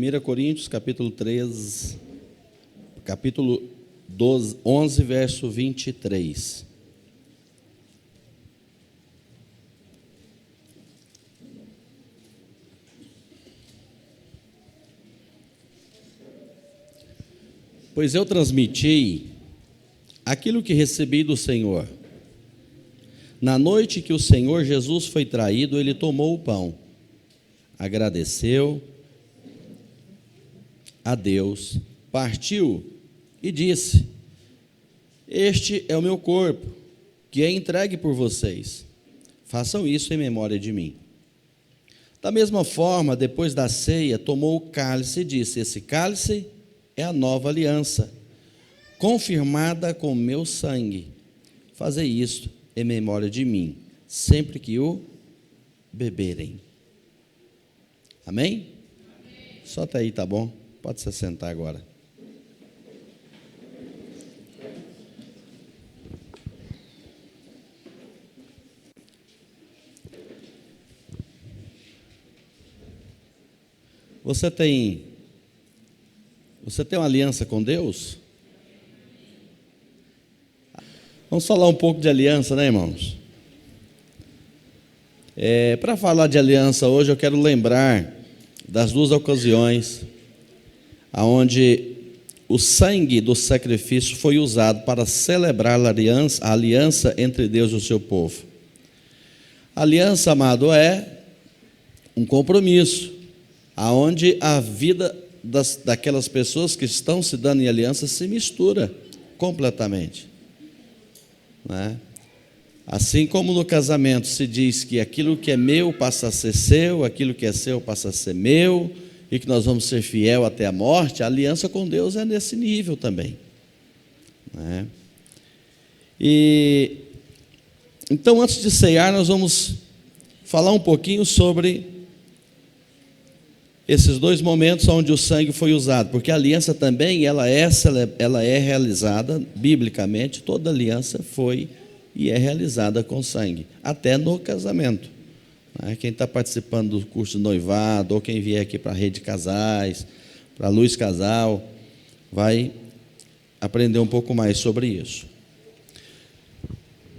1 Coríntios, capítulo 13, capítulo 12, 11, verso 23. Pois eu transmiti aquilo que recebi do Senhor. Na noite que o Senhor Jesus foi traído, ele tomou o pão, agradeceu a Deus, partiu e disse: este é o meu corpo, que é entregue por vocês. Façam isso em memória de mim. Da mesma forma, depois da ceia, tomou o cálice e disse: esse cálice é a nova aliança, confirmada com meu sangue. Fazei isto em memória de mim, sempre que o beberem. Amém? Só até aí, tá bom? Pode se sentar agora. Você tem uma aliança com Deus? Vamos falar um pouco de aliança, né, irmãos? Para falar de aliança hoje, eu quero lembrar das duas ocasiões onde o sangue do sacrifício foi usado para celebrar a aliança entre Deus e o seu povo. A aliança, amado, é um compromisso, aonde a vida daquelas pessoas que estão se dando em aliança se mistura completamente, né? Assim como no casamento se diz que aquilo que é meu passa a ser seu, aquilo que é seu passa a ser meu, e que nós vamos ser fiel até a morte, a aliança com Deus é nesse nível também, né? E então, antes de ceiar, nós vamos falar um pouquinho sobre esses dois momentos onde o sangue foi usado, porque a aliança também ela é realizada biblicamente. Toda aliança foi e é realizada com sangue, até no casamento, né? Quem está participando do curso de noivado, ou quem vier aqui para a Rede Casais, para a Luz Casal, vai aprender um pouco mais sobre isso.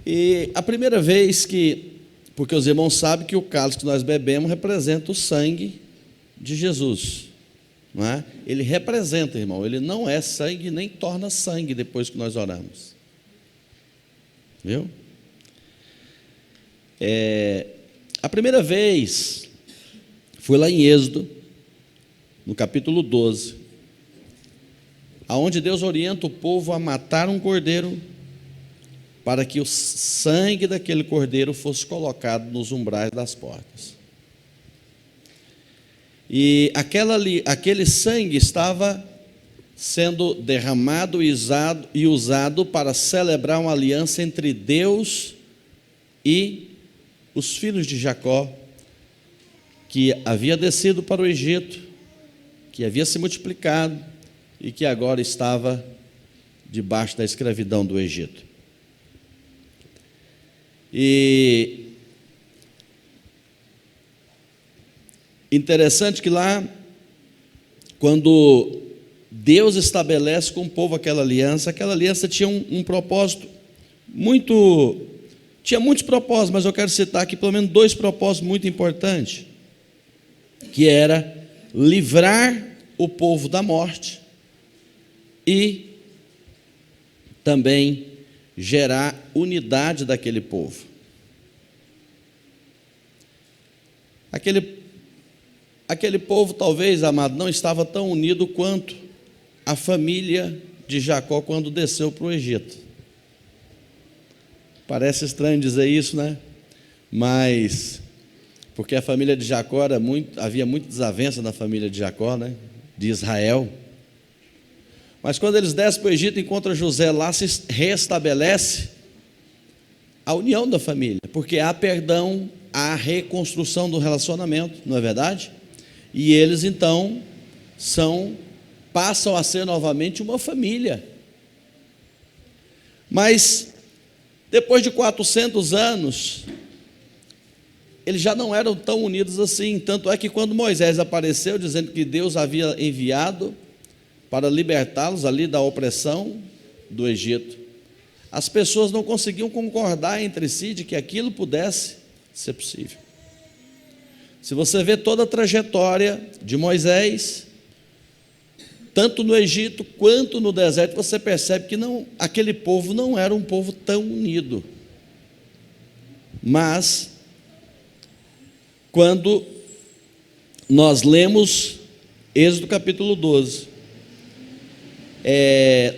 E a primeira vez porque os irmãos sabem que o cálice que nós bebemos representa o sangue de Jesus, não é? Ele representa, irmão, ele não é sangue, nem torna sangue depois que nós oramos, viu? A primeira vez foi lá em Êxodo, no capítulo 12, aonde Deus orienta o povo a matar um cordeiro, para que o sangue daquele cordeiro fosse colocado nos umbrais das portas. E aquele sangue estava sendo derramado e usado para celebrar uma aliança entre Deus e os filhos de Jacó, que havia descido para o Egito, que havia se multiplicado e que agora estava debaixo da escravidão do Egito. E interessante que lá, quando Deus estabelece com o povo aquela aliança tinha um propósito tinha muitos propósitos, mas eu quero citar aqui pelo menos dois propósitos muito importantes, que era livrar o povo da morte e também gerar unidade daquele povo. Aquele povo, talvez, amado, não estava tão unido quanto a família de Jacó quando desceu para o Egito. Parece estranho dizer isso, né? Mas, porque a família de Jacó havia muita desavença na família de Jacó, né? De Israel. Mas quando eles descem para o Egito, encontram José lá, se restabelece a união da família, porque há perdão, há reconstrução do relacionamento, não é verdade? E eles então passam a ser novamente uma família. Mas depois de 400 anos, eles já não eram tão unidos assim. Tanto é que quando Moisés apareceu, dizendo que Deus havia enviado para libertá-los ali da opressão do Egito, as pessoas não conseguiam concordar entre si de que aquilo pudesse ser possível. Se você vê toda a trajetória de Moisés, tanto no Egito quanto no deserto, você percebe que aquele povo não era um povo tão unido. Mas, quando nós lemos Êxodo capítulo 12,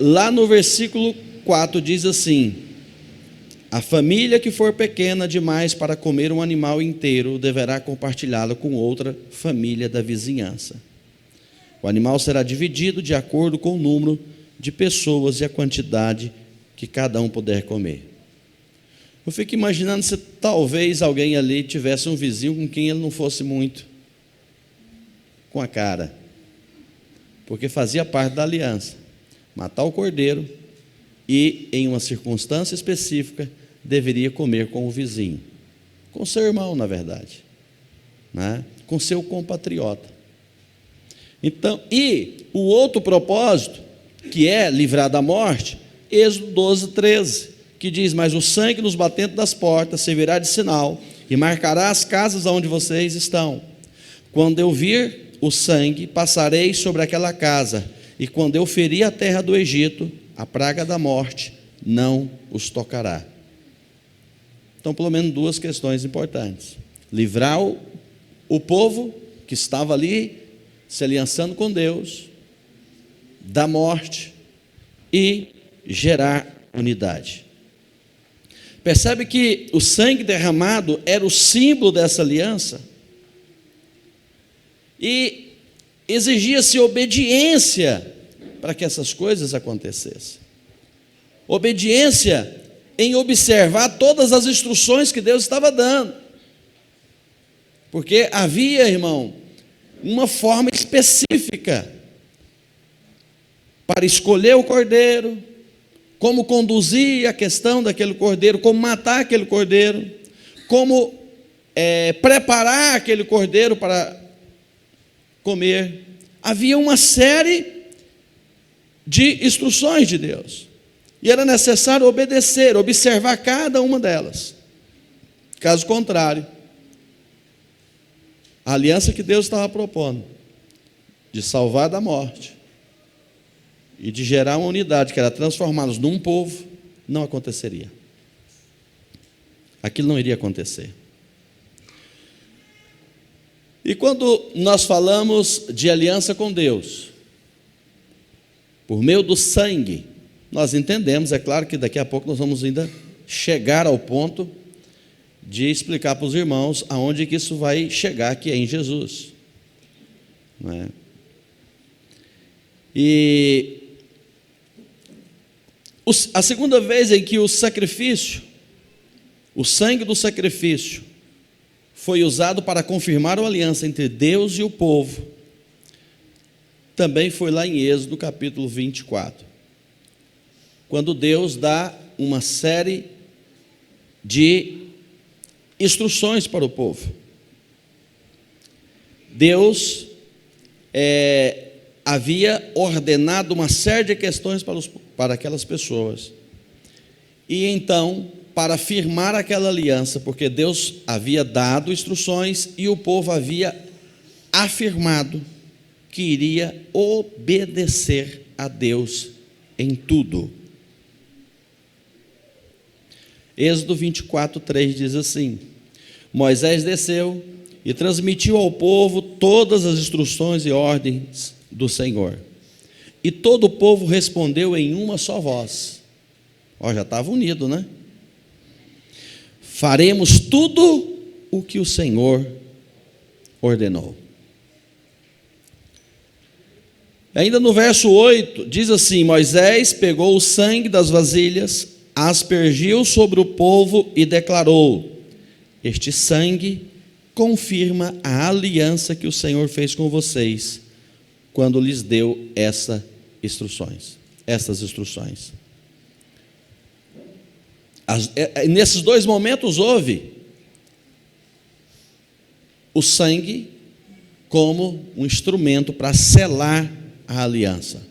lá no versículo 4 diz assim: a família que for pequena demais para comer um animal inteiro deverá compartilhá-lo com outra família da vizinhança. O animal será dividido de acordo com o número de pessoas e a quantidade que cada um puder comer. Eu fico imaginando se talvez alguém ali tivesse um vizinho com quem ele não fosse muito com a cara, porque fazia parte da aliança, matar o cordeiro e, em uma circunstância específica, deveria comer com o vizinho, com seu irmão, na verdade, né? Com seu compatriota. Então, e o outro propósito, que é livrar da morte, Êxodo 12, 13, que diz: mas o sangue nos batentes das portas servirá de sinal e marcará as casas onde vocês estão. Quando eu vir o sangue, passarei sobre aquela casa, e quando eu ferir a terra do Egito, a praga da morte não os tocará. Então, pelo menos duas questões importantes: livrar o povo que estava ali se aliançando com Deus da morte e gerar unidade. Percebe que o sangue derramado era o símbolo dessa aliança e exigia-se obediência para que essas coisas acontecessem. Obediência em observar todas as instruções que Deus estava dando, porque havia, irmão, uma forma específica para escolher o cordeiro, como conduzir a questão daquele cordeiro, como matar aquele cordeiro, como preparar aquele cordeiro para comer. Havia uma série de instruções de Deus, e era necessário obedecer, observar cada uma delas. Caso contrário, a aliança que Deus estava propondo, de salvar da morte e de gerar uma unidade, que era transformá-los num povo, não aconteceria. Aquilo não iria acontecer. E quando nós falamos de aliança com Deus, por meio do sangue, nós entendemos, é claro que daqui a pouco nós vamos ainda chegar ao ponto de explicar para os irmãos aonde que isso vai chegar, que é em Jesus, não é? E a segunda vez em que o sangue do sacrifício foi usado para confirmar a aliança entre Deus e o povo, também foi lá em Êxodo capítulo 24, quando Deus dá uma série de instruções para o povo. Deus havia ordenado uma série de questões para aquelas pessoas, e então, para firmar aquela aliança, porque Deus havia dado instruções e o povo havia afirmado que iria obedecer a Deus em tudo. Êxodo 24, 3 diz assim: Moisés desceu e transmitiu ao povo todas as instruções e ordens do Senhor, e todo o povo respondeu em uma só voz. Já estava unido, né? Faremos tudo o que o Senhor ordenou. Ainda no verso 8, diz assim: Moisés pegou o sangue das vasilhas, aspergiu sobre o povo e declarou: este sangue confirma a aliança que o Senhor fez com vocês, quando lhes deu essas instruções. Nesses dois momentos houve o sangue como um instrumento para selar a aliança.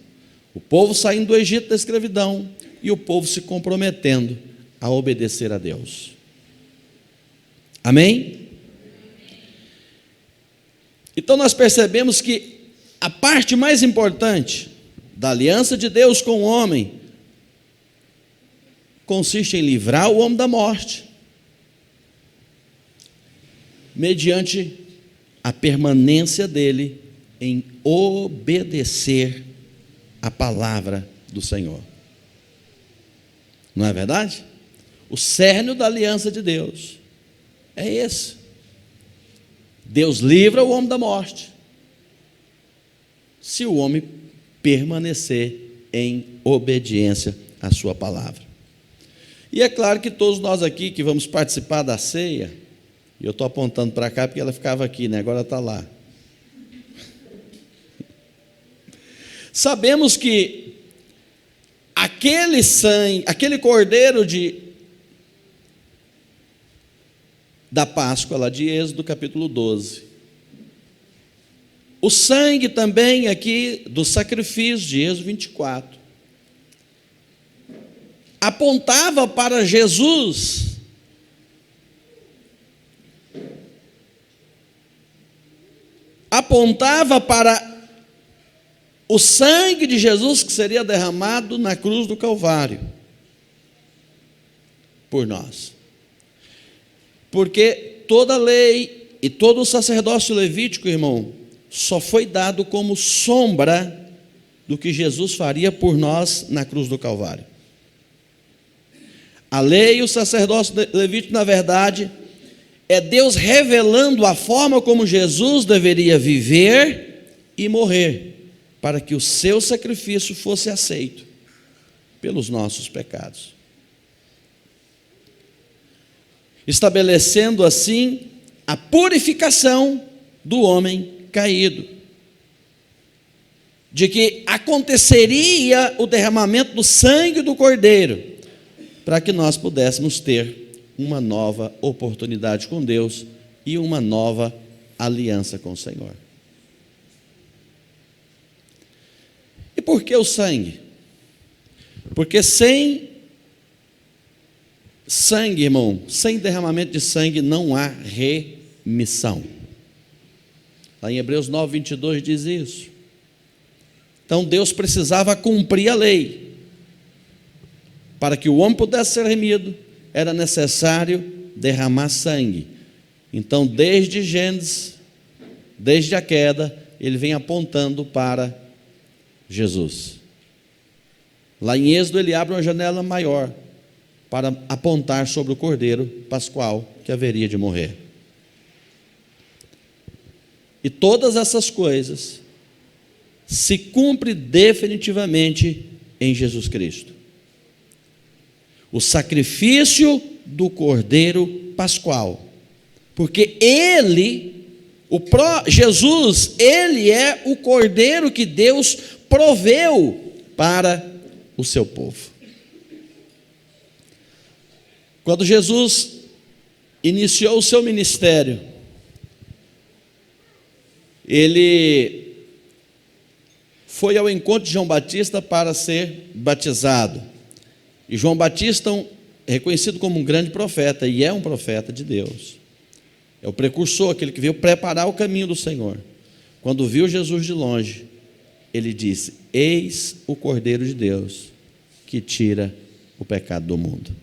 O povo saindo do Egito da escravidão e o povo se comprometendo a obedecer a Deus. Amém? Então nós percebemos que a parte mais importante da aliança de Deus com o homem consiste em livrar o homem da morte, mediante a permanência dele em obedecer a palavra do Senhor. Não é verdade? O cerne da aliança de Deus é esse. Deus livra o homem da morte, se o homem permanecer em obediência à sua palavra. E é claro que todos nós aqui que vamos participar da ceia, e eu estou apontando para cá porque ela ficava aqui, né? Agora está lá. Sabemos que aquele sangue, aquele cordeiro da Páscoa, lá de Êxodo capítulo 12, o sangue também aqui do sacrifício de Êxodo 24, apontava para Jesus, apontava para o sangue de Jesus que seria derramado na cruz do Calvário por nós. Porque toda a lei e todo o sacerdócio levítico, irmão, só foi dado como sombra do que Jesus faria por nós na cruz do Calvário. A lei e o sacerdócio levítico, na verdade, é Deus revelando a forma como Jesus deveria viver e morrer, para que o seu sacrifício fosse aceito pelos nossos pecados, estabelecendo assim a purificação do homem caído, de que aconteceria o derramamento do sangue do Cordeiro, para que nós pudéssemos ter uma nova oportunidade com Deus e uma nova aliança com o Senhor. E por que o sangue? Porque sem sangue, irmão, sem derramamento de sangue não há remissão. Lá em Hebreus 9, 22 diz isso. Então Deus precisava cumprir a lei. Para que o homem pudesse ser remido, era necessário derramar sangue. Então, desde Gênesis, desde a queda, ele vem apontando para Jesus. Lá em Êxodo ele abre uma janela maior para apontar sobre o Cordeiro Pascual que haveria de morrer. E todas essas coisas se cumprem definitivamente em Jesus Cristo. O sacrifício do Cordeiro Pascual, porque Jesus, ele é o Cordeiro que Deus proveu para o seu povo. Quando Jesus iniciou o seu ministério, ele foi ao encontro de João Batista para ser batizado. E João Batista é reconhecido como um grande profeta, e é um profeta de Deus. É o precursor, aquele que veio preparar o caminho do Senhor. Quando viu Jesus de longe, ele disse: eis o Cordeiro de Deus, que tira o pecado do mundo.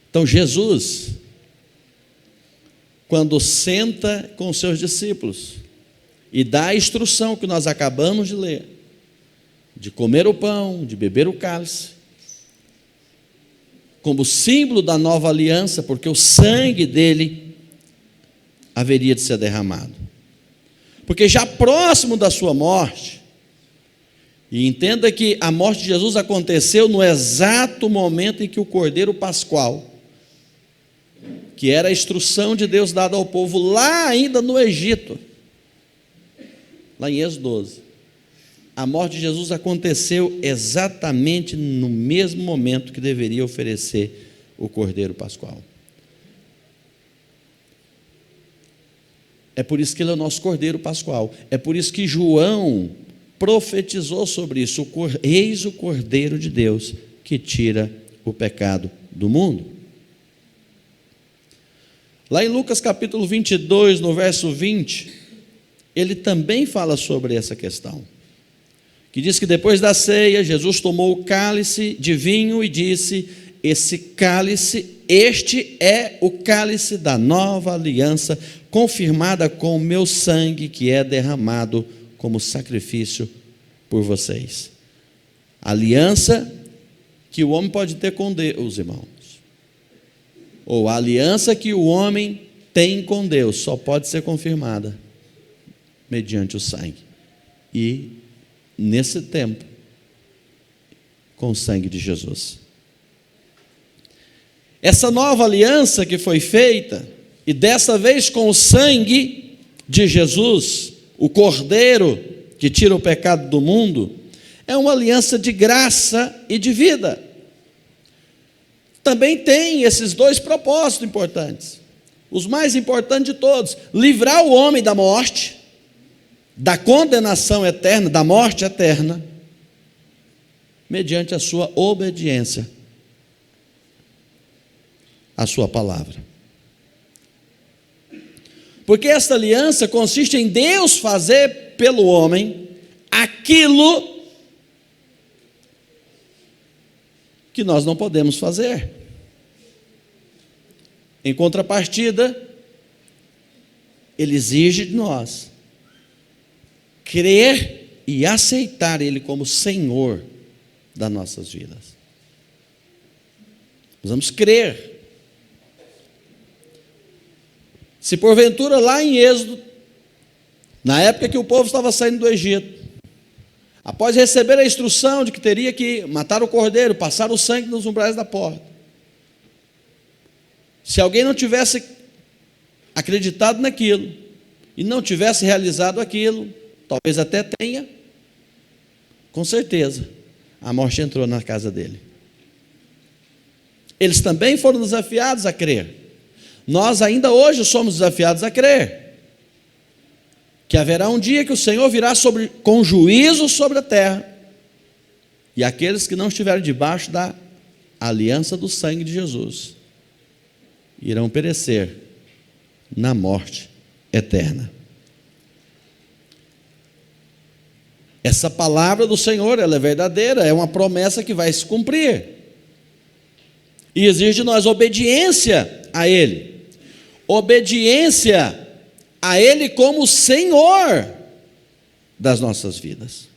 Então Jesus, quando senta com os seus discípulos e dá a instrução que nós acabamos de ler, de comer o pão, de beber o cálice, como símbolo da nova aliança, porque o sangue dele haveria de ser derramado. Porque já próximo da sua morte, e entenda que a morte de Jesus aconteceu no exato momento em que o Cordeiro Pascual, que era a instrução de Deus dada ao povo lá ainda no Egito, lá em Êxodo 12, a morte de Jesus aconteceu exatamente no mesmo momento que deveria oferecer o Cordeiro Pascual. É por isso que ele é o nosso Cordeiro Pascual. É por isso que João profetizou sobre isso. Eis o Cordeiro de Deus que tira o pecado do mundo. Lá em Lucas capítulo 22, no verso 20, ele também fala sobre essa questão. Que diz que depois da ceia, Jesus tomou o cálice de vinho e disse: esse cálice, este é o cálice da nova aliança, confirmada com o meu sangue, que é derramado como sacrifício por vocês. Aliança que o homem pode ter com Deus, irmãos, ou a aliança que o homem tem com Deus, só pode ser confirmada mediante o sangue. E nesse tempo, com o sangue de Jesus. Essa nova aliança que foi feita, e dessa vez com o sangue de Jesus, o Cordeiro que tira o pecado do mundo, é uma aliança de graça e de vida. Também tem esses dois propósitos importantes. Os mais importantes de todos: livrar o homem da morte, da condenação eterna, da morte eterna, mediante a sua obediência à sua palavra. Porque esta aliança consiste em Deus fazer pelo homem aquilo que nós não podemos fazer. Em contrapartida, ele exige de nós crer e aceitar Ele como Senhor das nossas vidas. Nós vamos crer. Se porventura lá em Êxodo, na época que o povo estava saindo do Egito, após receber a instrução de que teria que matar o cordeiro, passar o sangue nos umbrais da porta, se alguém não tivesse acreditado naquilo e não tivesse realizado aquilo, talvez até tenha, com certeza, a morte entrou na casa dele. Eles também foram desafiados a crer. Nós ainda hoje somos desafiados a crer que haverá um dia que o Senhor virá com juízo sobre a terra, e aqueles que não estiverem debaixo da aliança do sangue de Jesus irão perecer na morte eterna. Essa palavra do Senhor, ela é verdadeira, é uma promessa que vai se cumprir, e exige de nós obediência a Ele, obediência a Ele como Senhor das nossas vidas,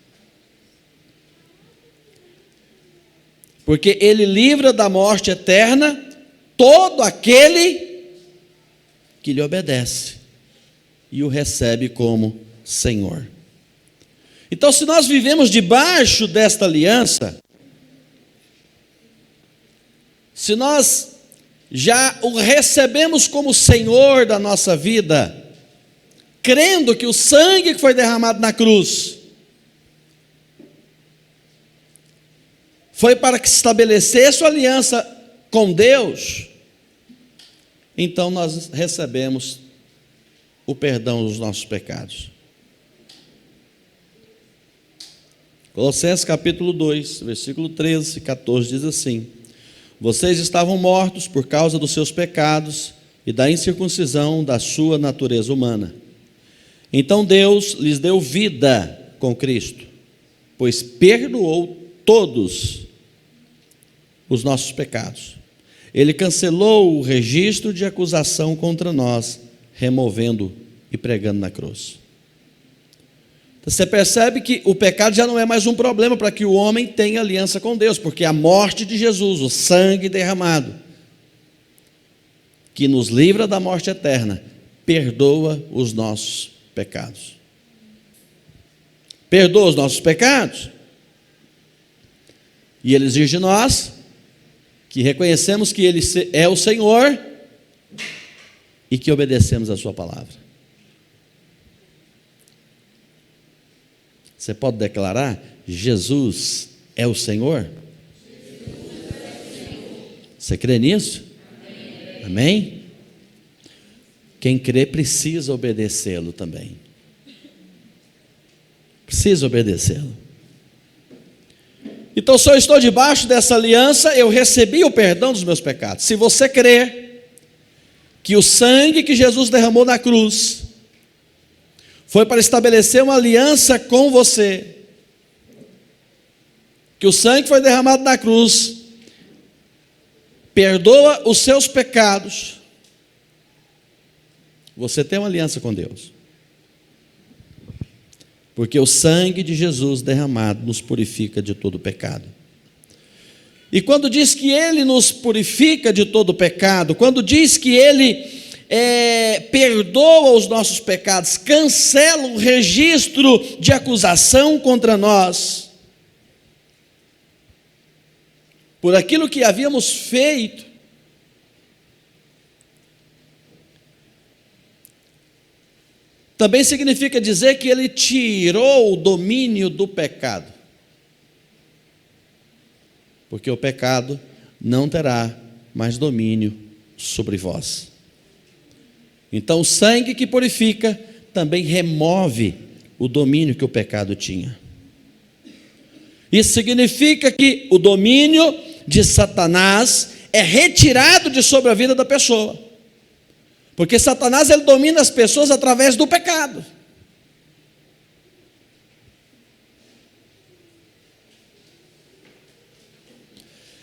porque Ele livra da morte eterna todo aquele que lhe obedece e o recebe como Senhor. Então, se nós vivemos debaixo desta aliança, se nós já o recebemos como Senhor da nossa vida, crendo que o sangue que foi derramado na cruz foi para que se estabelecesse a aliança com Deus, então nós recebemos o perdão dos nossos pecados. Colossenses capítulo 2, versículo 13 e 14 diz assim: vocês estavam mortos por causa dos seus pecados e da incircuncisão da sua natureza humana. Então Deus lhes deu vida com Cristo, pois perdoou todos os nossos pecados. Ele cancelou o registro de acusação contra nós, removendo e pregando na cruz. Você percebe que o pecado já não é mais um problema para que o homem tenha aliança com Deus, porque a morte de Jesus, o sangue derramado, que nos livra da morte eterna, perdoa os nossos pecados. Perdoa os nossos pecados. E Ele exige de nós que reconhecemos que Ele é o Senhor e que obedecemos a sua palavra. Você pode declarar: Jesus é o Senhor? Você crê nisso? Amém? Quem crê precisa obedecê-lo também. Precisa obedecê-lo. Então, se eu estou debaixo dessa aliança, eu recebi o perdão dos meus pecados. Se você crer que o sangue que Jesus derramou na cruz foi para estabelecer uma aliança com você, que o sangue que foi derramado na cruz perdoa os seus pecados, você tem uma aliança com Deus. Porque o sangue de Jesus derramado nos purifica de todo pecado. E quando diz que Ele nos purifica de todo pecado, quando diz que Ele perdoa os nossos pecados, cancela o registro de acusação contra nós, por aquilo que havíamos feito, também significa dizer que Ele tirou o domínio do pecado. Porque o pecado não terá mais domínio sobre vós. Então o sangue que purifica também remove o domínio que o pecado tinha. Isso significa que o domínio de Satanás é retirado de sobre a vida da pessoa. Porque Satanás, ele domina as pessoas através do pecado.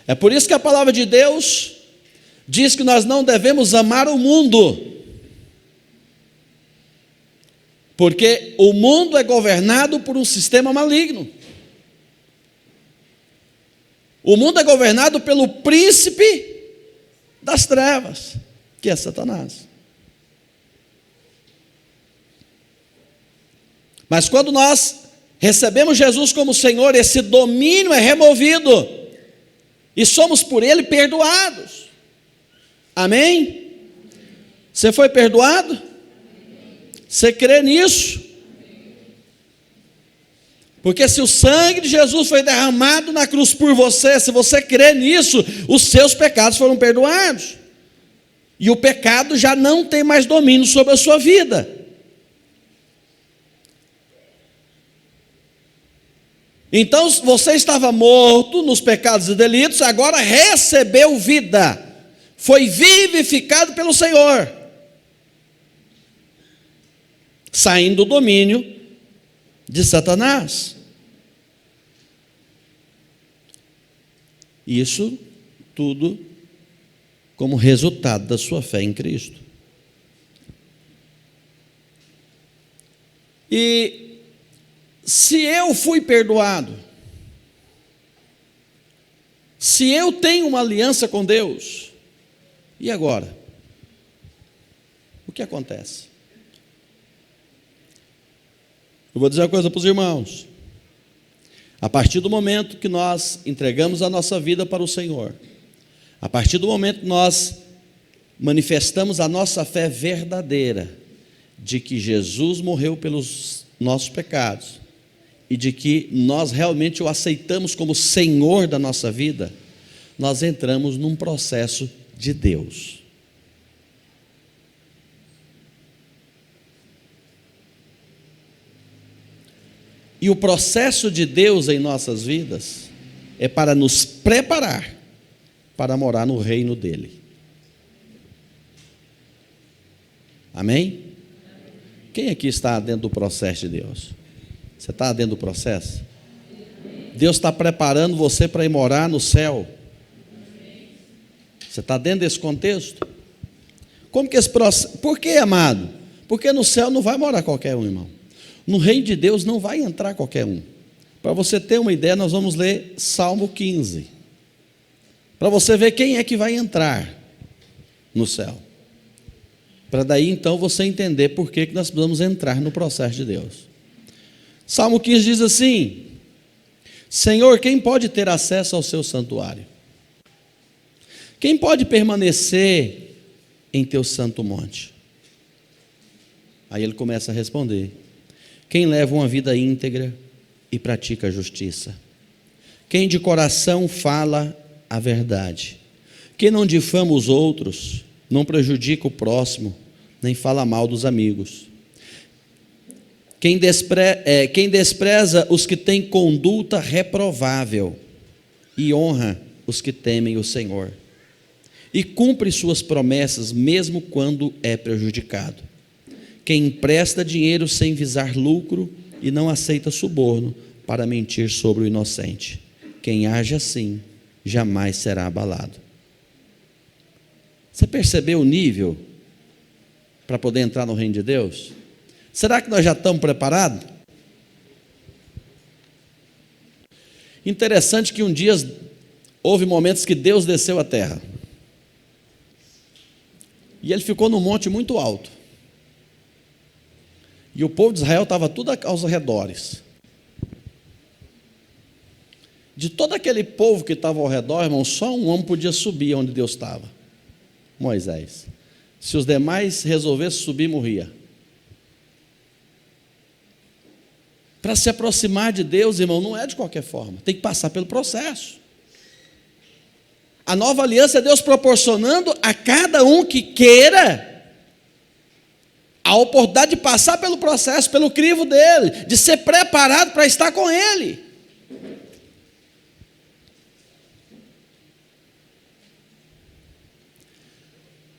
É por isso que a palavra de Deus diz que nós não devemos amar o mundo. Porque o mundo é governado por um sistema maligno. O mundo é governado pelo príncipe das trevas, que é Satanás. Mas quando nós recebemos Jesus como Senhor, esse domínio é removido e somos por Ele perdoados. Amém? Você foi perdoado? Você crê nisso? Porque se o sangue de Jesus foi derramado na cruz por você, se você crê nisso, os seus pecados foram perdoados. E o pecado já não tem mais domínio sobre a sua vida. Então você estava morto nos pecados e delitos, agora recebeu vida, foi vivificado pelo Senhor, saindo do domínio de Satanás. Isso tudo como resultado da sua fé em Cristo. E se eu fui perdoado, se eu tenho uma aliança com Deus, e agora? O que acontece? Eu vou dizer uma coisa para os irmãos. A partir do momento que nós entregamos a nossa vida para o Senhor, a partir do momento que nós manifestamos a nossa fé verdadeira, de que Jesus morreu pelos nossos pecados, e de que nós realmente o aceitamos como Senhor da nossa vida, nós entramos num processo de Deus. E o processo de Deus em nossas vidas é para nos preparar para morar no reino dele. Amém? Quem aqui está dentro do processo de Deus? Você está dentro do processo? Deus está preparando você para ir morar no céu. Você está dentro desse contexto? Como que esse processo? Por que, amado? Porque no céu não vai morar qualquer um, irmão. No reino de Deus não vai entrar qualquer um. Para você ter uma ideia, nós vamos ler Salmo 15. Para você ver quem é que vai entrar no céu. Para daí então você entender por que nós precisamos entrar no processo de Deus. Salmo 15 diz assim: Senhor, quem pode ter acesso ao seu santuário? Quem pode permanecer em teu santo monte? Aí ele começa a responder: quem leva uma vida íntegra e pratica a justiça, quem de coração fala a verdade, quem não difama os outros, não prejudica o próximo, nem fala mal dos amigos. Quem despreza os que têm conduta reprovável e honra os que temem o Senhor, e cumpre suas promessas mesmo quando é prejudicado. Quem empresta dinheiro sem visar lucro e não aceita suborno para mentir sobre o inocente. Quem age assim jamais será abalado. Você percebeu o nível para poder entrar no reino de Deus? Será que nós já estamos preparados? Interessante que um dia houve momentos que Deus desceu à terra. E ele ficou num monte muito alto. E o povo de Israel estava tudo aos arredores. De todo aquele povo que estava ao redor, irmão, só um homem podia subir onde Deus estava: Moisés. Se os demais resolvessem subir, morria. Para se aproximar de Deus, irmão, não é de qualquer forma, tem que passar pelo processo. A nova aliança é Deus proporcionando a cada um que queira a oportunidade de passar pelo processo, pelo crivo dele, de ser preparado para estar com ele.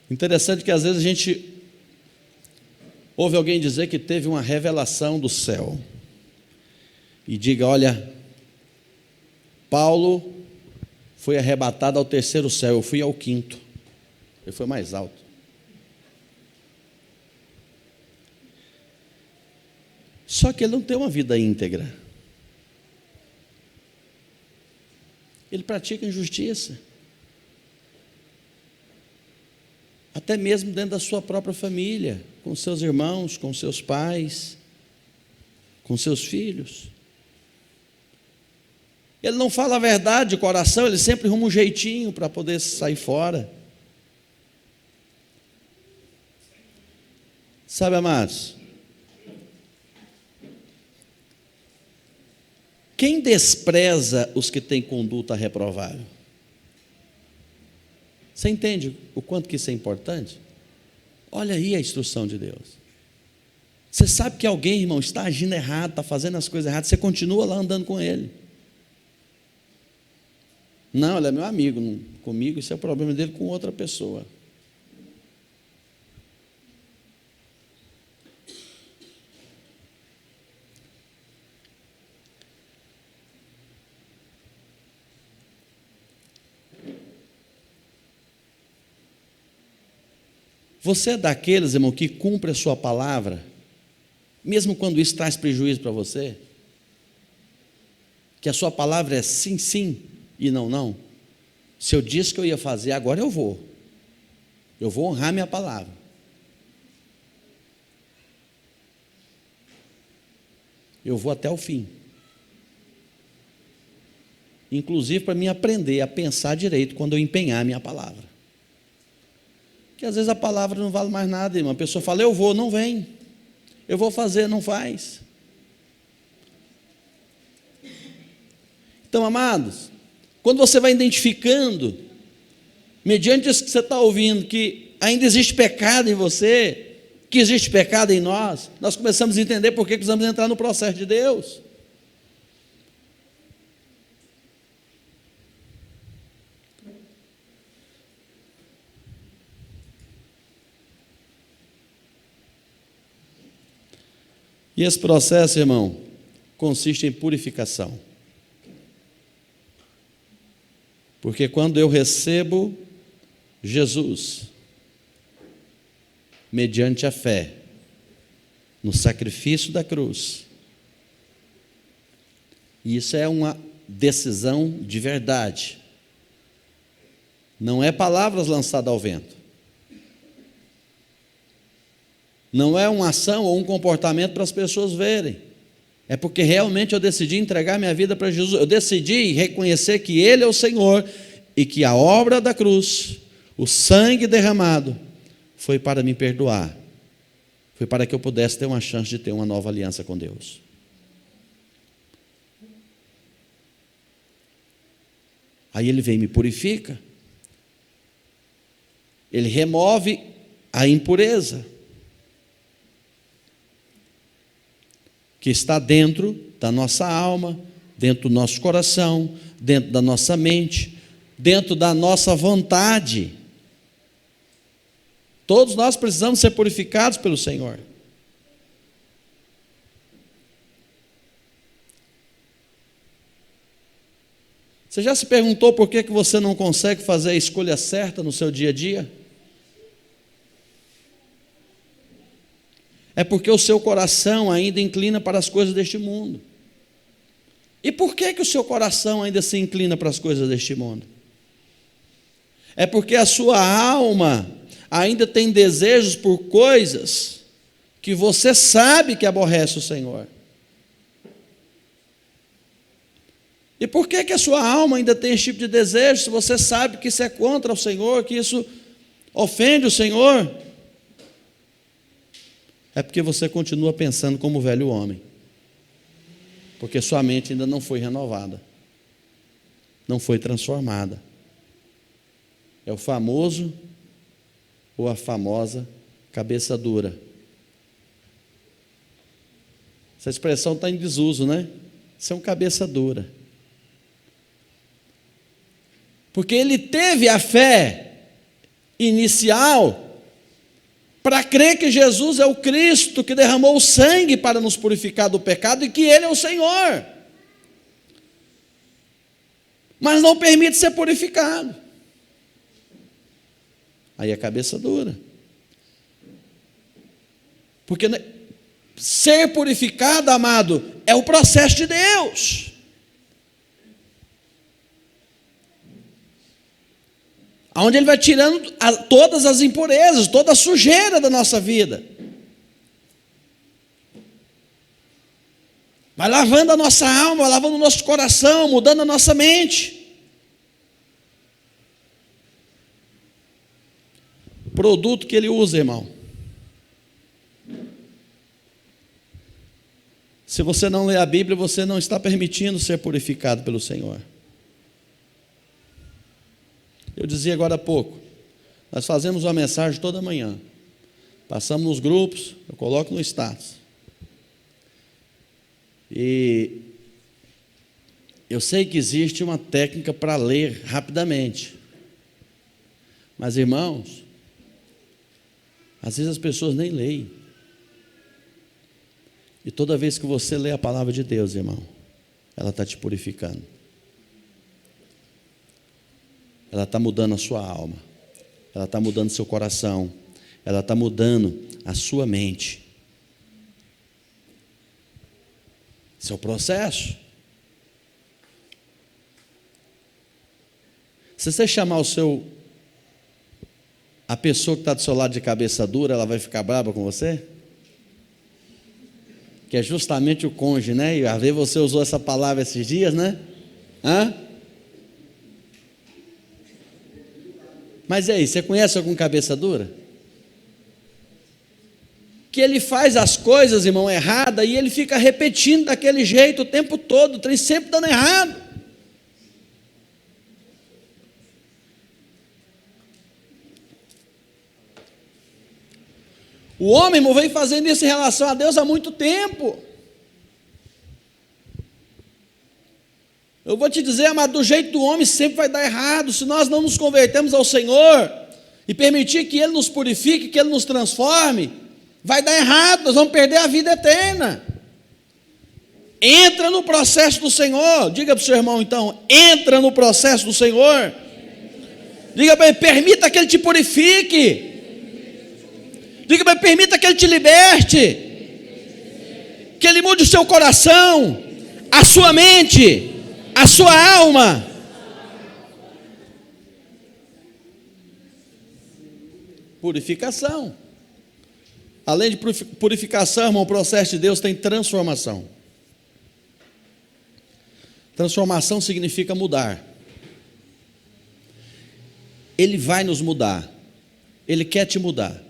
Interessante que às vezes a gente ouve alguém dizer que teve uma revelação do céu e diga: olha, Paulo foi arrebatado ao terceiro céu, eu fui ao quinto, ele foi mais alto. Só que ele não tem uma vida íntegra, ele pratica injustiça, até mesmo dentro da sua própria família, com seus irmãos, com seus pais, com seus filhos. Ele não fala a verdade de coração, ele sempre arruma um jeitinho para poder sair fora. Sabe, amados, quem despreza os que têm conduta reprovável? Você entende o quanto que isso é importante? Olha aí a instrução de Deus. Você sabe que alguém, irmão, está agindo errado, está fazendo as coisas erradas, você continua lá andando com ele. Não, ele é meu amigo, comigo isso é o problema dele com outra pessoa. Você é daqueles, irmão, que cumpre a sua palavra, mesmo quando isso traz prejuízo para você? Que a sua palavra é sim, sim e não, não? Se eu disse que eu ia fazer, agora eu vou. Eu vou honrar minha palavra. Eu vou até o fim. Inclusive para mim aprender a pensar direito quando eu empenhar a minha palavra. Porque às vezes a palavra não vale mais nada, irmão. A pessoa fala, eu vou, não vem. Eu vou fazer, não faz. Então, amados, quando você vai identificando, mediante isso que você está ouvindo, que ainda existe pecado em você, que existe pecado em nós, nós começamos a entender por que precisamos entrar no processo de Deus. E esse processo, irmão, consiste em purificação. Porque quando eu recebo Jesus, mediante a fé, no sacrifício da cruz, isso é uma decisão de verdade. Não é palavras lançadas ao vento. Não é uma ação ou um comportamento para as pessoas verem. É porque realmente eu decidi entregar minha vida para Jesus. Eu decidi reconhecer que Ele é o Senhor e que a obra da cruz, o sangue derramado, foi para me perdoar. Foi para que eu pudesse ter uma chance de ter uma nova aliança com Deus. Aí Ele vem e me purifica. Ele remove a impureza. que está dentro da nossa alma, dentro do nosso coração, dentro da nossa mente, dentro da nossa vontade. Todos nós precisamos ser purificados pelo Senhor. Você já se perguntou por que você não consegue fazer a escolha certa no seu dia a dia? É porque o seu coração ainda inclina para as coisas deste mundo. E por que o seu coração ainda se inclina para as coisas deste mundo? É porque a sua alma ainda tem desejos por coisas que você sabe que aborrece o Senhor. E por que a sua alma ainda tem esse tipo de desejo, se você sabe que isso é contra o Senhor, que isso ofende o Senhor? É porque você continua pensando como o velho homem, porque sua mente ainda não foi renovada, não foi transformada. É o famoso ou a famosa cabeça dura. Essa expressão está em desuso, né? Isso é um cabeça dura. Porque ele teve a fé inicial para crer que Jesus é o Cristo que derramou o sangue para nos purificar do pecado e que Ele é o Senhor. Mas não permite ser purificado. Aí a cabeça dura. Porque ser purificado, amado, é o processo de Deus. Onde Ele vai tirando todas as impurezas, toda a sujeira da nossa vida. Vai lavando a nossa alma, vai lavando o nosso coração, mudando a nossa mente. Produto que Ele usa, irmão. Se você não lê a Bíblia, você não está permitindo ser purificado pelo Senhor. Eu dizia agora há pouco, nós fazemos uma mensagem toda manhã, passamos nos grupos, eu coloco no status, e eu sei que existe uma técnica para ler rapidamente, mas irmãos, às vezes as pessoas nem leem, e toda vez que você lê a palavra de Deus, irmão, ela está te purificando. Ela está mudando a sua alma, ela está mudando seu coração, ela está mudando a sua mente. Esse é o processo. Se você chamar a pessoa que está do seu lado de cabeça dura, ela vai ficar brava com você? Que é justamente o cônjuge, né? E às vezes você usou essa palavra esses dias, né? Mas e aí, você conhece algum cabeça dura? Que ele faz as coisas, irmão, errada, e ele fica repetindo daquele jeito o tempo todo, tem sempre dando errado. O homem, irmão, vem fazendo isso em relação a Deus há muito tempo. Eu vou te dizer, amado, do jeito do homem sempre vai dar errado. Se nós não nos convertermos ao Senhor e permitir que Ele nos purifique, que Ele nos transforme, vai dar errado, nós vamos perder a vida eterna. Entra no processo do Senhor. Diga para o seu irmão então, entra no processo do Senhor. Diga para ele, permita que Ele te purifique. Diga para ele, permita que Ele te liberte. Que Ele mude o seu coração, a sua mente, a sua alma. Purificação. Além de purificação, irmão, o processo de Deus tem transformação. Transformação significa mudar. Ele vai nos mudar. Ele quer te mudar.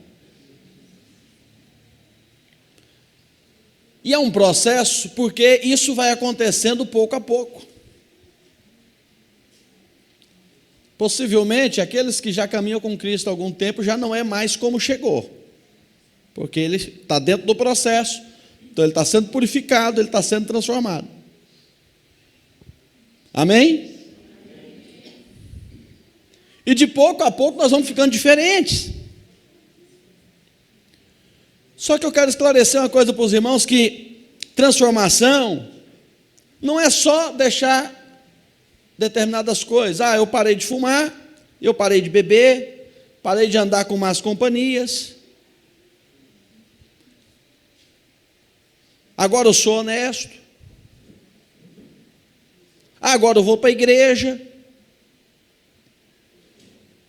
E é um processo porque isso vai acontecendo pouco a pouco. Possivelmente, aqueles que já caminham com Cristo há algum tempo já não é mais como chegou. Porque ele está dentro do processo, Então ele está sendo purificado, ele está sendo transformado. Amém? E de pouco a pouco nós vamos ficando diferentes. Só que eu quero esclarecer uma coisa para os irmãos, que transformação não é só deixar determinadas coisas. Eu parei de fumar, eu parei de beber, parei de andar com más companhias. Agora eu sou honesto. Agora eu vou para a igreja.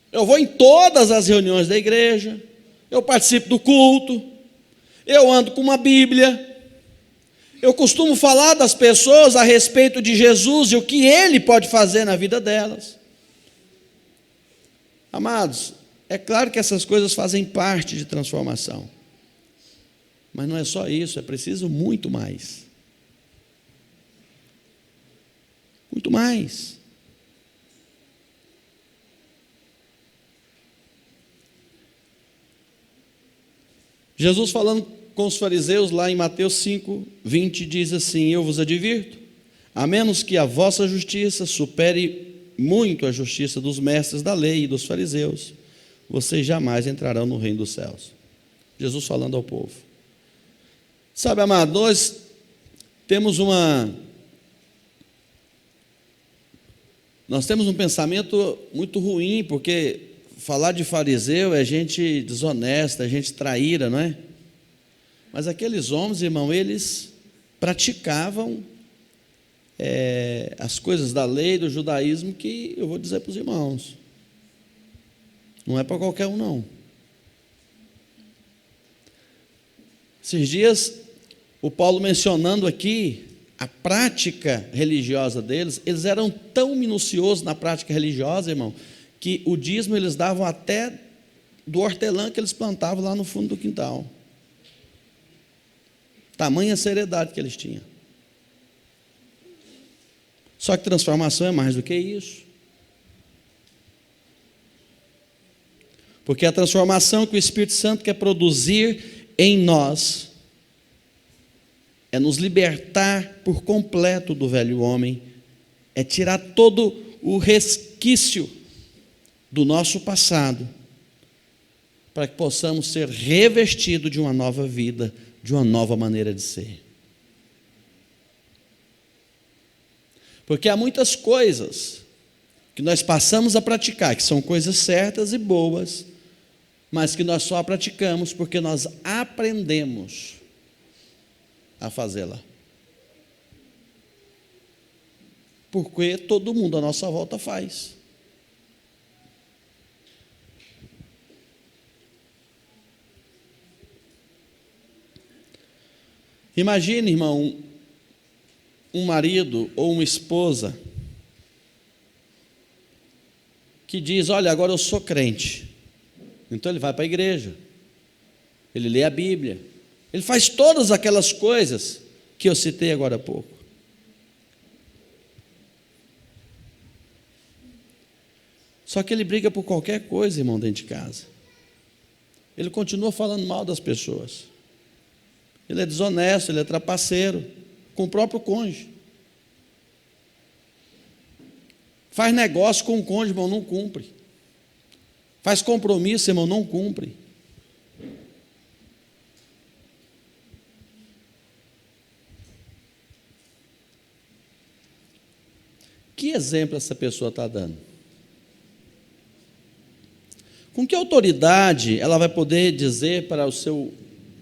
Eu vou em todas as reuniões da igreja. Eu participo do culto. Eu ando com uma Bíblia. Eu costumo falar das pessoas a respeito de Jesus e o que Ele pode fazer na vida delas. Amados, é claro que essas coisas fazem parte de transformação. Mas não é só isso, é preciso muito mais. Muito mais. Jesus falando com os fariseus lá em Mateus 5:20 diz assim: eu vos advirto, a menos que a vossa justiça supere muito a justiça dos mestres da lei e dos fariseus, vocês jamais entrarão no reino dos céus. Jesus falando ao povo. Sabe, amado, nós temos um pensamento muito ruim, porque falar de fariseu é gente desonesta, é gente traíra, não é? Mas aqueles homens, irmão, eles praticavam as coisas da lei, do judaísmo, que eu vou dizer para os irmãos, não é para qualquer um, não. Esses dias, o Paulo mencionando aqui a prática religiosa deles, eles eram tão minuciosos na prática religiosa, irmão, que o dízimo eles davam até do hortelã que eles plantavam lá no fundo do quintal. Tamanha seriedade que eles tinham. Só que transformação é mais do que isso. Porque a transformação que o Espírito Santo quer produzir em nós é nos libertar por completo do velho homem, é tirar todo o resquício do nosso passado, para que possamos ser revestidos de uma nova vida, de uma nova maneira de ser. Porque há muitas coisas que nós passamos a praticar, que são coisas certas e boas, mas que nós só praticamos porque nós aprendemos a fazê-la. Porque todo mundo à nossa volta faz. Imagine, irmão, um marido ou uma esposa que diz: olha, agora eu sou crente. Então ele vai para a igreja, ele lê a Bíblia, ele faz todas aquelas coisas que eu citei agora há pouco. Só que ele briga por qualquer coisa, irmão, dentro de casa. Ele continua falando mal das pessoas. Ele é desonesto, ele é trapaceiro com o próprio cônjuge. Faz negócio com o cônjuge, irmão, não cumpre. Faz compromisso, irmão, não cumpre. Que exemplo essa pessoa está dando? Com que autoridade ela vai poder dizer para o seu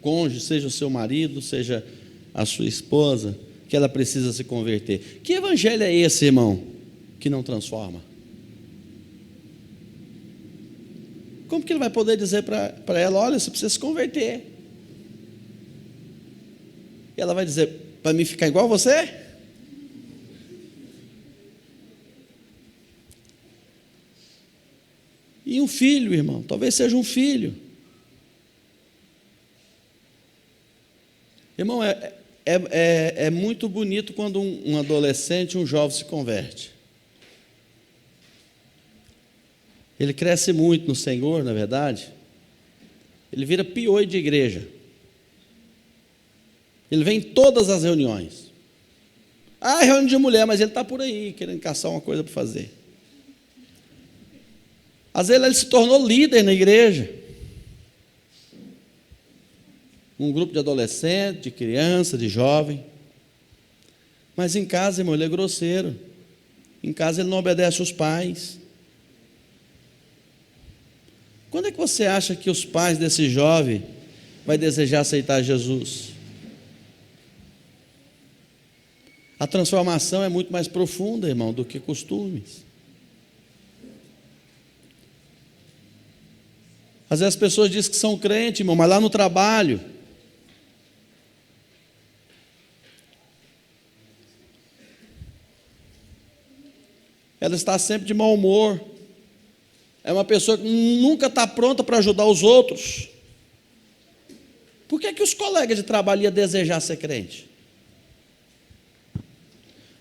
cônjuge, seja o seu marido, seja a sua esposa, que ela precisa se converter? Que evangelho é esse, irmão, que não transforma? Como que ele vai poder dizer para ela: olha, você precisa se converter? E ela vai dizer: para mim ficar igual a você? E um filho, irmão, talvez seja um filho. Irmão, é muito bonito quando um adolescente, um jovem se converte. Ele cresce muito no Senhor, na verdade. Ele vira pioi de igreja. Ele vem em todas as reuniões. Ah, é reunião de mulher, mas ele está por aí, querendo caçar uma coisa para fazer. Às vezes ele se tornou líder na igreja. Um grupo de adolescente, de criança, de jovem. Mas em casa, irmão, ele é grosseiro. Em casa ele não obedece aos pais. Quando é que você acha que os pais desse jovem vai desejar aceitar Jesus? A transformação é muito mais profunda, irmão, do que costumes. Às vezes as pessoas dizem que são crentes, irmão, mas lá no trabalho, ela está sempre de mau humor. É uma pessoa que nunca está pronta para ajudar os outros. Por que os colegas de trabalho iam desejar ser crente?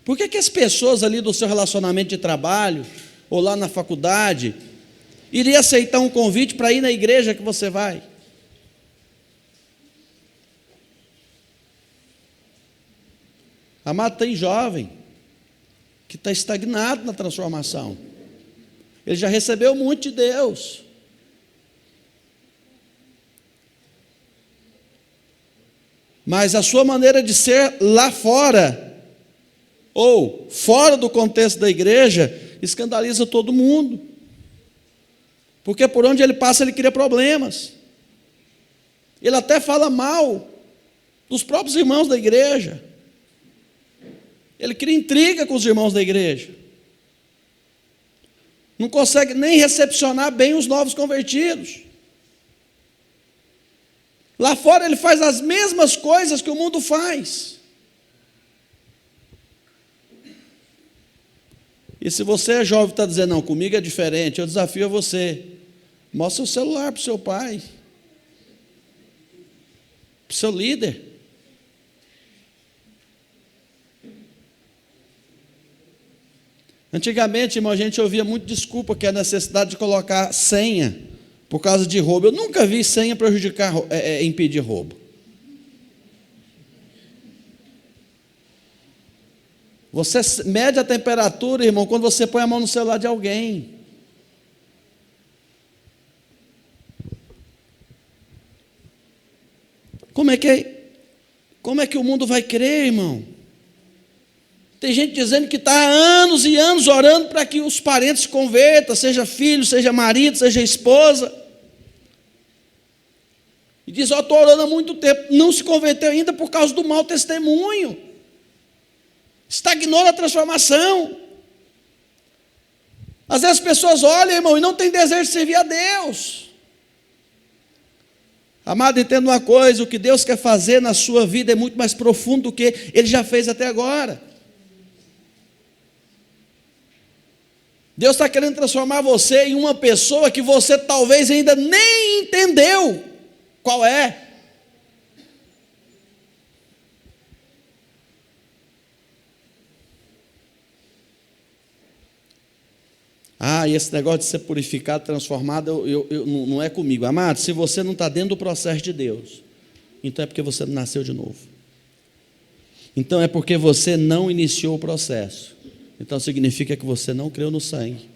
Por que as pessoas ali do seu relacionamento de trabalho, ou lá na faculdade, iriam aceitar um convite para ir na igreja que você vai? Amado, tem jovem que está estagnado na transformação. Ele já recebeu muito de Deus. Mas a sua maneira de ser lá fora, ou fora do contexto da igreja, escandaliza todo mundo. Porque por onde ele passa, ele cria problemas. Ele até fala mal dos próprios irmãos da igreja. Ele cria intriga com os irmãos da igreja. Não consegue nem recepcionar bem os novos convertidos. Lá fora ele faz as mesmas coisas que o mundo faz. E se você é jovem e está dizendo, não, comigo é diferente, eu desafio a você. Mostra o celular para o seu pai, para o seu líder. Antigamente, irmão, a gente ouvia muito desculpa que é a necessidade de colocar senha por causa de roubo. Eu nunca vi senha prejudicar, impedir roubo. Você mede a temperatura, irmão, quando você põe a mão no celular de alguém. Como é que o mundo vai crer, irmão? Tem gente dizendo que está há anos e anos orando para que os parentes se convertam, seja filho, seja marido, seja esposa. E diz, estou orando há muito tempo, não se converteu ainda por causa do mau testemunho. Estagnou na transformação. Às vezes as pessoas olham, irmão, e não têm desejo de servir a Deus. Amado, entenda uma coisa, o que Deus quer fazer na sua vida é muito mais profundo do que Ele já fez até agora. Deus está querendo transformar você em uma pessoa que você talvez ainda nem entendeu qual é. E esse negócio de ser purificado, transformado, não é comigo. Amado, se você não está dentro do processo de Deus, então é porque você não nasceu de novo. Então é porque você não iniciou o processo. Então significa que você não creu no sangue,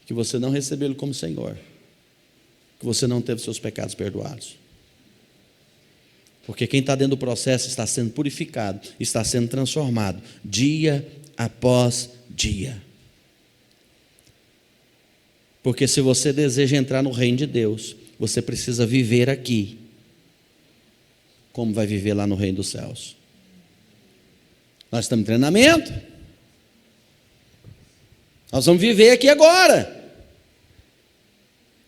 que você não recebeu Ele como Senhor, que você não teve seus pecados perdoados. Porque quem está dentro do processo está sendo purificado, está sendo transformado, dia após dia. Porque se você deseja entrar no reino de Deus, você precisa viver aqui, como vai viver lá no reino dos céus. Nós estamos em treinamento. Nós vamos viver aqui agora.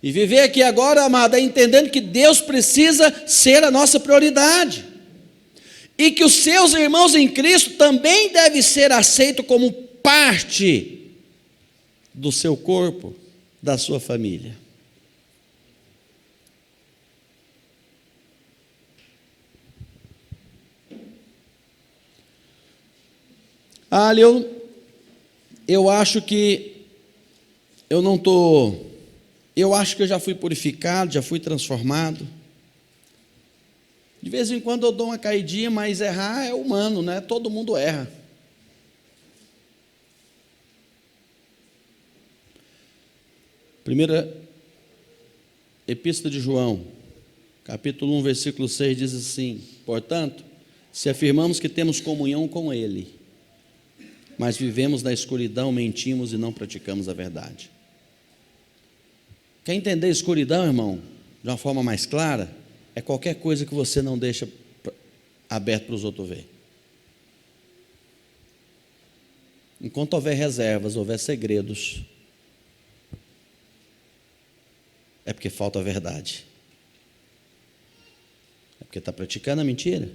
E viver aqui agora, amado, é entendendo que Deus precisa ser a nossa prioridade. E que os seus irmãos em Cristo também devem ser aceitos como parte do seu corpo, da sua família. Eu acho que eu não estou... Eu acho que eu já fui purificado, já fui transformado. De vez em quando eu dou uma caidinha, mas errar é humano, né? Todo mundo erra. Primeira Epístola de João, capítulo 1, versículo 6, diz assim: portanto, se afirmamos que temos comunhão com Ele, mas vivemos na escuridão, mentimos e não praticamos a verdade. Quer entender escuridão, irmão, de uma forma mais clara? É qualquer coisa que você não deixa aberto para os outros ver. Enquanto houver reservas, houver segredos, é porque falta a verdade. É porque está praticando a mentira.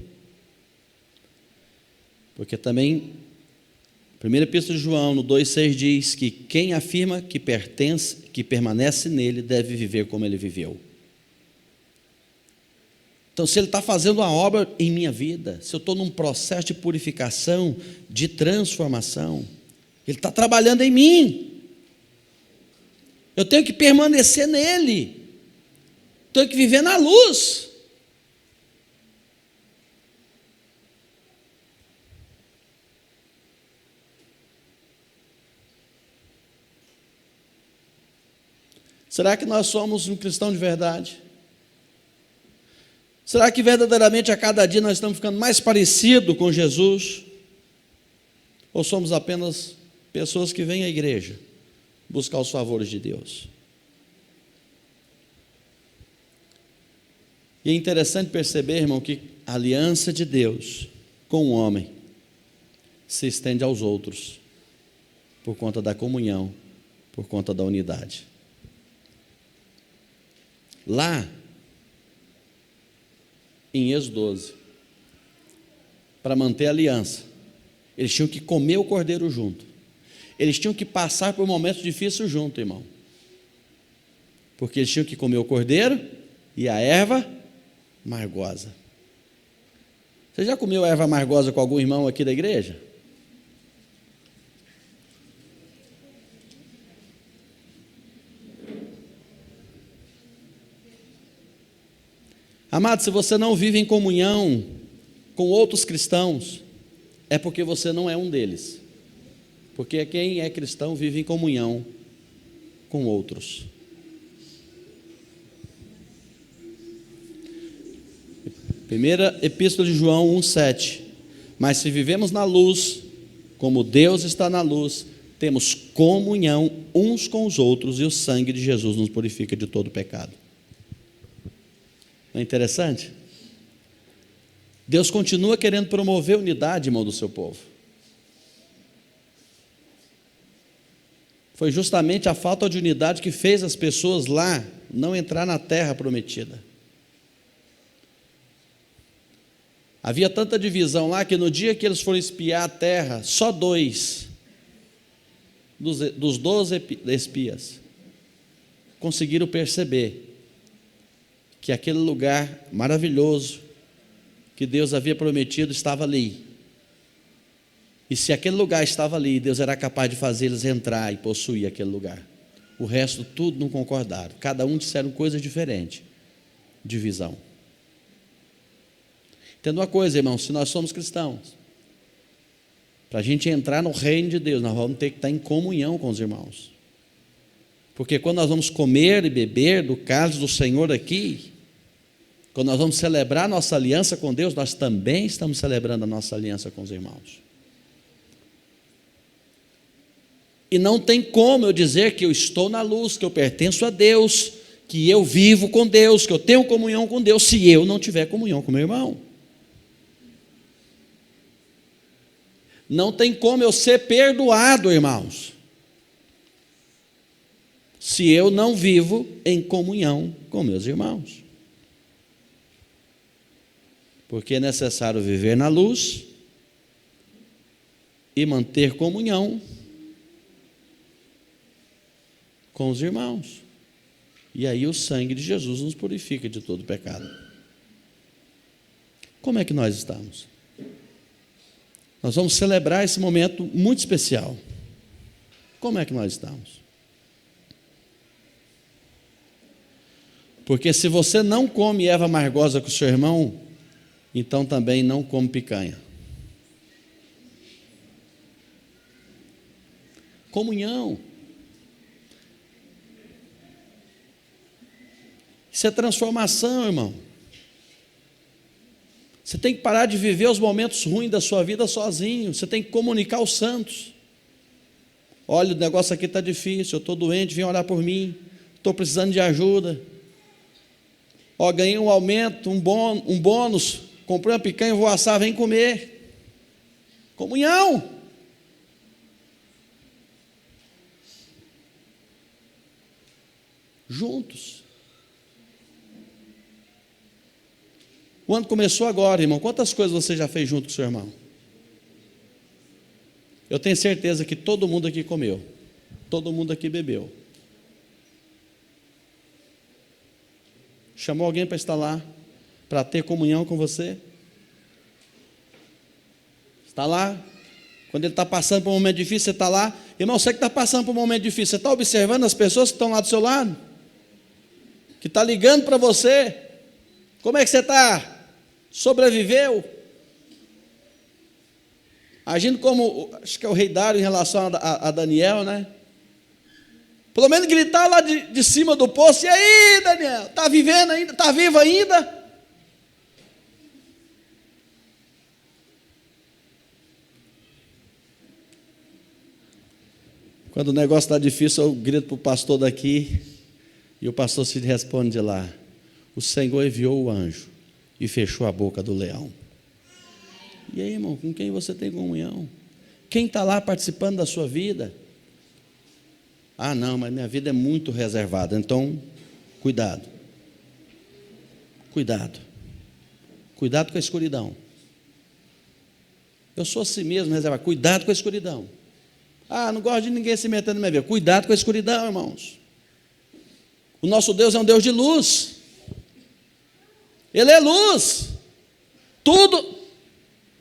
Porque também, 1 Epístola de João, no 2,6 diz que quem afirma que permanece nele, deve viver como ele viveu. Então, se ele está fazendo uma obra em minha vida, se eu estou num processo de purificação, de transformação, ele está trabalhando em mim. Eu tenho que permanecer nele. Tenho que viver na luz. Será que nós somos um cristão de verdade? Será que verdadeiramente a cada dia nós estamos ficando mais parecidos com Jesus? Ou somos apenas pessoas que vêm à igreja buscar os favores de Deus? E é interessante perceber, irmão, que a aliança de Deus com o homem se estende aos outros, por conta da comunhão, por conta da unidade. Lá, em Êxodo 12, para manter a aliança, eles tinham que comer o cordeiro junto. Eles tinham que passar por momentos difíceis junto, irmão. Porque eles tinham que comer o cordeiro e a erva amargosa. Você já comeu erva amargosa com algum irmão aqui da igreja? Amado, se você não vive em comunhão com outros cristãos, é porque você não é um deles. Porque quem é cristão vive em comunhão com outros. Primeira Epístola de João 1,7. Mas se vivemos na luz, como Deus está na luz, temos comunhão uns com os outros, e o sangue de Jesus nos purifica de todo pecado. Não é interessante? Deus continua querendo promover a unidade, irmão, do seu povo. Foi justamente a falta de unidade que fez as pessoas lá não entrar na terra prometida. Havia tanta divisão lá que no dia que eles foram espiar a terra, só 2 dos 12 espias conseguiram perceber que aquele lugar maravilhoso que Deus havia prometido estava ali. E se aquele lugar estava ali, Deus era capaz de fazer eles entrar e possuir aquele lugar. O resto tudo não concordaram. Cada um disseram coisas diferentes. Divisão. Entenda uma coisa, irmão, se nós somos cristãos, para a gente entrar no reino de Deus, nós vamos ter que estar em comunhão com os irmãos. Porque quando nós vamos comer e beber do cálice do Senhor aqui, quando nós vamos celebrar nossa aliança com Deus, nós também estamos celebrando a nossa aliança com os irmãos. E não tem como eu dizer que eu estou na luz, que eu pertenço a Deus, que eu vivo com Deus, que eu tenho comunhão com Deus, se eu não tiver comunhão com meu irmão. Não tem como eu ser perdoado, irmãos, se eu não vivo em comunhão com meus irmãos. Porque é necessário viver na luz e manter comunhão com os irmãos. E aí o sangue de Jesus nos purifica de todo pecado. Como é que nós estamos? Nós vamos celebrar esse momento muito especial. Como é que nós estamos? Porque se você não come erva amargosa com o seu irmão, então também não come picanha. Comunhão. Isso é transformação, irmão. Você tem que parar de viver os momentos ruins da sua vida sozinho. Você tem que comunicar aos santos. Olha, o negócio aqui está difícil, eu estou doente, vem orar por mim. Estou precisando de ajuda. Ó, ganhei um aumento, um bônus, comprei uma picanha, vou assar, vem comer. Comunhão. Juntos. O ano começou agora, irmão. Quantas coisas você já fez junto com seu irmão? Eu tenho certeza que todo mundo aqui comeu. Todo mundo aqui bebeu. Chamou alguém para estar lá, para ter comunhão com você? Está lá? Quando ele está passando por um momento difícil, você está lá? Irmão, você que está passando por um momento difícil, você está observando as pessoas que estão lá do seu lado? Que está ligando para você? Como é que você está? Sobreviveu? Agindo como, acho que é o rei Dário em relação a Daniel, né? Pelo menos gritar lá de cima do poço: e aí, Daniel, está vivendo ainda? Está vivo ainda? Quando o negócio está difícil, eu grito para o pastor daqui, e o pastor se responde de lá: o Senhor enviou o anjo e fechou a boca do leão. E aí, irmão, com quem você tem comunhão? Quem está lá participando da sua vida? Ah, não, mas minha vida é muito reservada. Então, cuidado. Cuidado. Cuidado com a escuridão. Eu sou assim mesmo, reservado. Cuidado com a escuridão. Ah, não gosto de ninguém se metendo na minha vida. Cuidado com a escuridão, irmãos. O nosso Deus é um Deus de luz. Ele é luz. Tudo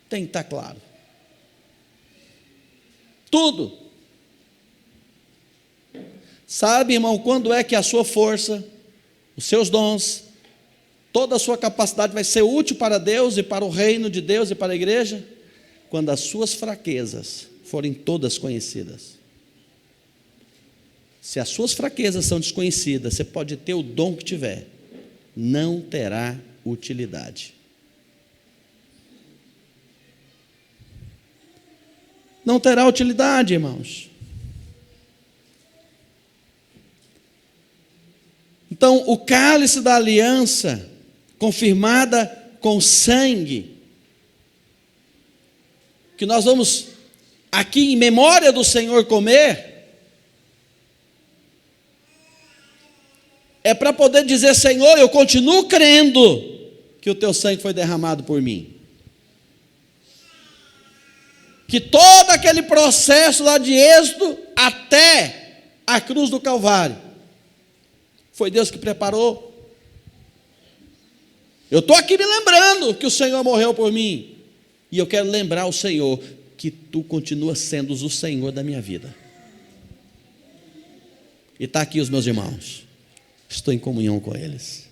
tem que estar claro. Tudo. Sabe, irmão, quando é que a sua força, os seus dons, toda a sua capacidade vai ser útil para Deus e para o reino de Deus e para a igreja? Quando as suas fraquezas forem todas conhecidas. Se as suas fraquezas são desconhecidas, você pode ter o dom que tiver, não terá utilidade. Não terá utilidade, irmãos. Então, o cálice da aliança, confirmada com sangue, que nós vamos aqui em memória do Senhor comer, é para poder dizer: Senhor, eu continuo crendo que o teu sangue foi derramado por mim. Que todo aquele processo lá de êxodo até a cruz do Calvário, foi Deus que preparou. Eu estou aqui me lembrando que o Senhor morreu por mim. E eu quero lembrar ao Senhor que tu continuas sendo o Senhor da minha vida. E está aqui os meus irmãos. Estou em comunhão com eles.